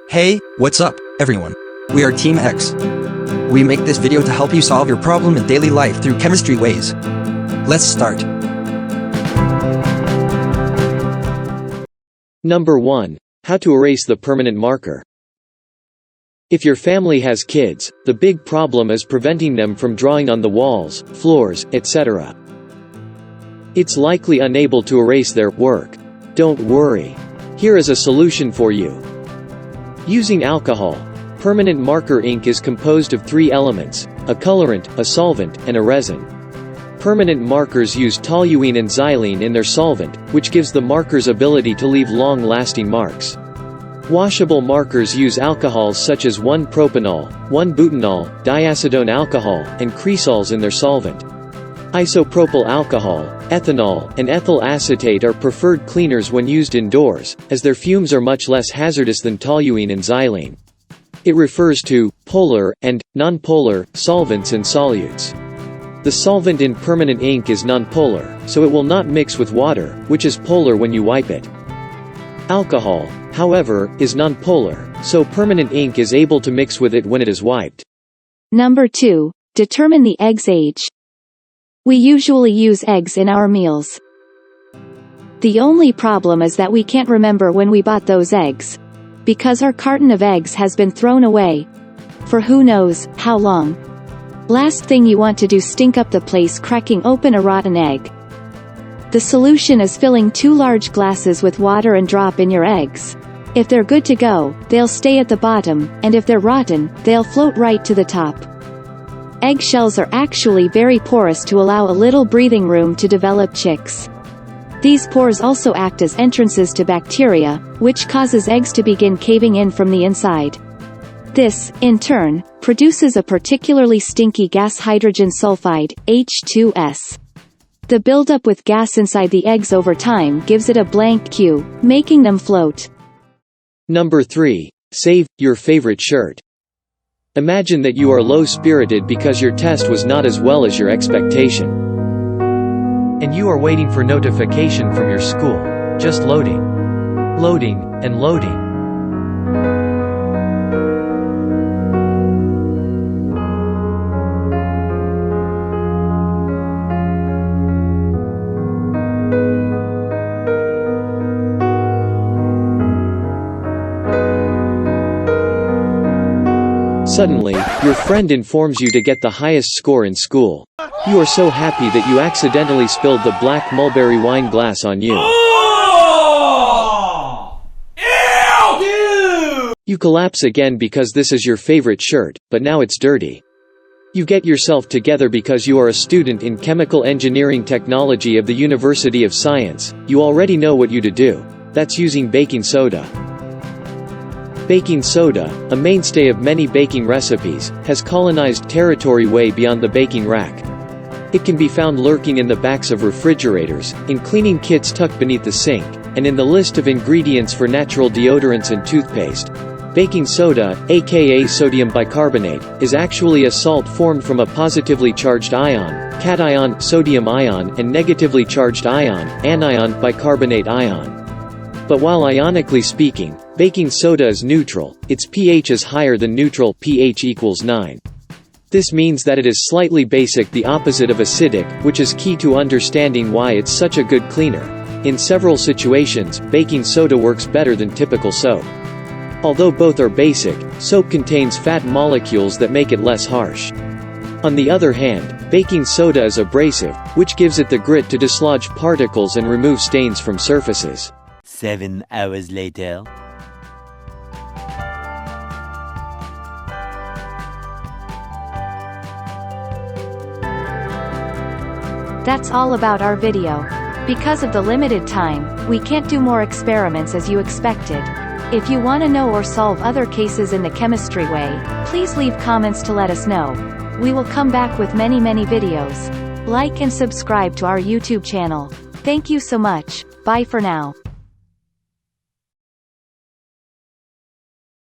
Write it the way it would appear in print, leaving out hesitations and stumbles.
Hey, what's up, everyone? We are Team X. We make this video to help you solve your problem in daily life through chemistry ways. Let's start. Number 1. How to erase the permanent marker. If your family has kids, the big problem is preventing them from drawing on the walls, floors, etc. It's likely unable to erase their work. Don't worry. Here is a solution for you. Using alcohol. Permanent marker ink is composed of 3 elements: a colorant, a solvent, and a resin. Permanent markers use toluene and xylene in their solvent, which gives the marker's ability to leave long-lasting marks. Washable markers use alcohols such as 1-propanol, 1-butanol, diacetone alcohol, and cresols in their solvent. Isopropyl alcohol, ethanol, and ethyl acetate are preferred cleaners when used indoors, as their fumes are much less hazardous than toluene and xylene. It refers to polar and nonpolar solvents and solutes. The solvent in permanent ink is nonpolar, so it will not mix with water, which is polar when you wipe it. Alcohol, however, is nonpolar, so permanent ink is able to mix with it when it is wiped. Number 2. Determine the egg's age. We usually use eggs in our meals. The only problem is that we can't remember when we bought those eggs, because our carton of eggs has been thrown away for who knows how long. Last thing you want to do stink up the place cracking open a rotten egg. The solution is filling 2 large glasses with water and drop in your eggs. If they're good to go, they'll stay at the bottom, and if they're rotten, they'll float right to the top. Eggshells are actually very porous to allow a little breathing room to develop chicks. These pores also act as entrances to bacteria, which causes eggs to begin caving in from the inside. This, in turn, produces a particularly stinky gas, hydrogen sulfide, H2S. The buildup with gas inside the eggs over time gives it a blank Q, making them float. Number 3. Save your favorite shirt. Imagine that you are low-spirited because your test was not as well as your expectation. And you are waiting for notification from your school. Just loading. Loading, and loading. Suddenly, your friend informs you to get the highest score in school. You are so happy that you accidentally spilled the black mulberry wine glass on you. Oh! Ew! You collapse again because this is your favorite shirt, but now it's dirty. You get yourself together because you are a student in chemical engineering technology of the University of Science. You already know what you to do. That's using baking soda. Baking soda, a mainstay of many baking recipes, has colonized territory way beyond the baking rack. It can be found lurking in the backs of refrigerators, in cleaning kits tucked beneath the sink, and in the list of ingredients for natural deodorants and toothpaste. Baking soda, aka sodium bicarbonate, is actually a salt formed from a positively charged ion, cation, sodium ion, and negatively charged ion, anion, bicarbonate ion. But while ionically speaking, baking soda is neutral, its pH is higher than neutral, pH equals 9. This means that it is slightly basic, the opposite of acidic, which is key to understanding why it's such a good cleaner. In several situations, baking soda works better than typical soap. Although both are basic, soap contains fat molecules that make it less harsh. On the other hand, baking soda is abrasive, which gives it the grit to dislodge particles and remove stains from surfaces. 7 hours later. That's all about our video. Because of the limited time, we can't do more experiments as you expected. If you want to know or solve other cases in the chemistry way, please leave comments to let us know. We will come back with many videos. Like and subscribe to our YouTube channel. Thank you so much. Bye for now.